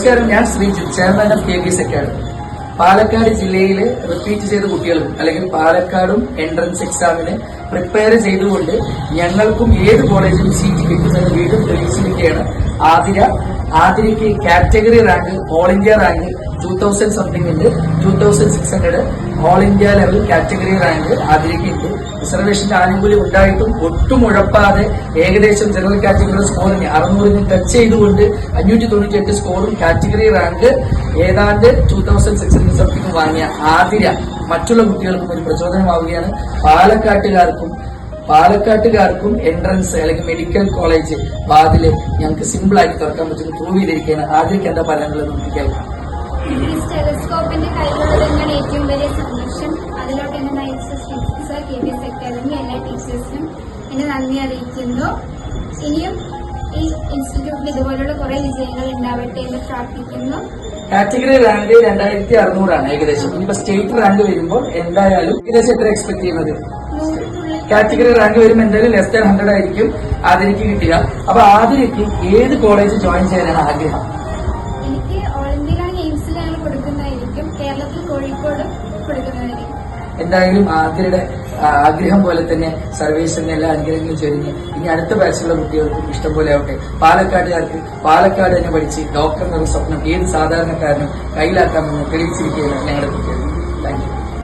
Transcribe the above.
നമസ്കാരം, ഞാൻ Sreejith, chairman of KBS academy. Palakkad ജില്ലയിലെ റിപ്പീറ്റ് ചെയ്ത കുട്ടികൾക്കും അല്ലെങ്കിൽ പാലക്കാടും എൻട്രൻസ് എക്സാമിന് പ്രിപ്പയർ ചെയ്തുകൊണ്ട് ഞങ്ങൾക്കും ഏത് കോളേജിലും സീറ്റ് കിട്ടുമെന്ന് വീണ്ടും തെളിയിച്ചിരിക്കുകയാണ് ആതിരയ്ക്ക് category rank all India rank 2000 something ഉണ്ട്, 2600 all India level category rank ആതിരയ്ക്ക് ഉണ്ട്. റിസർവേഷന്റെ ആനുകൂല്യം ഉണ്ടായിട്ടും ഒട്ടും ഉഴപ്പാതെ ഏകദേശം ജനറൽ കാറ്റഗറിയുടെ സ്കോറിന് 600 ടച്ച് ചെയ്തുകൊണ്ട് 598 സ്കോറും കാറ്റഗറി റാങ്ക് ഏതാണ്ട് 2600 സംതിങ് വാങ്ങിയ ആതിര മറ്റുള്ള കുട്ടികൾക്കും ഒരു പ്രചോദനമാവുകയാണ്. പാലക്കാട്ടുകാർക്കും എൻട്രൻസ് അല്ലെങ്കിൽ മെഡിക്കൽ കോളേജ് വാതില് ഞങ്ങൾക്ക് സിമ്പിൾ ആക്കി തുറക്കാൻ പറ്റുന്ന പ്രൂവ് ചെയ്തിരിക്കുകയാണ്. ആതിരയ്ക്ക് എന്താ പറയാനുള്ളത് നമുക്ക് കേൾക്കാം. ടെലസ്കോപ്പിന്റെ കയ്യിലുള്ളത് തന്നെയാണ് ഏറ്റവും വലിയ സന്തോഷം. അതിലോട്ട് എന്നെ നയിച്ച സർ, KBS അക്കാദമി, എല്ലാ ടീച്ചേഴ്സിനും എന്നെ നന്ദി അറിയിക്കുന്നു. ഇനിയും ഈ ഇൻസ്റ്റിറ്റ്യൂട്ടിൽ ഇതുപോലുള്ള കുറെ വിജയങ്ങൾ ഉണ്ടാവട്ടെ എന്ന് പ്രാർത്ഥിക്കുന്നു. കാറ്റഗറി റാങ്ക് 2600 ഏകദേശം. ഇനിയിപ്പോ സ്റ്റേറ്റ് റാങ്ക് വരുമ്പോൾ എന്തായാലും ഏകദേശം എത്ര എക്സ്പെക്ട് ചെയ്യുന്നത്? കാറ്റഗറി റാങ്ക് വരുമ്പോൾ എന്തായാലും ലെസ് ദാൻ 100 ആയിരിക്കും ആതിരയ്ക്ക് കിട്ടുക. അപ്പൊ ആതിരയ്ക്ക് ഏത് കോളേജ് ജോയിൻ ചെയ്യാനാണ് ആഗ്രഹം? എനിക്ക് ഓൾ ഇന്ത്യയിലാണ് എയിംസിലാണ് കൊടുക്കുന്നതായിരിക്കും, കേരളത്തിൽ കോഴിക്കോട് കൊടുക്കുന്നതായിരിക്കും. എന്തായാലും ആതിരയുടെ ആഗ്രഹം പോലെ തന്നെ സർവീസിന് എല്ലാ അനുഗ്രഹങ്ങളും ചൊരിഞ്ഞ് ഇനി അടുത്ത ബാച്ചിലുള്ള കുട്ടികൾക്കും ഇഷ്ടംപോലെ ആവട്ടെ. പാലക്കാട്ടുകാർക്ക് പാലക്കാട് തന്നെ പഠിച്ച് ഡോക്ടർ എന്നൊരു സ്വപ്നം ഏത് സാധാരണക്കാരനും കയ്യിലാക്കാമെന്ന് തെളിയിച്ചിരിക്കുകയാണ് ഞങ്ങളുടെ കുട്ടികൾ.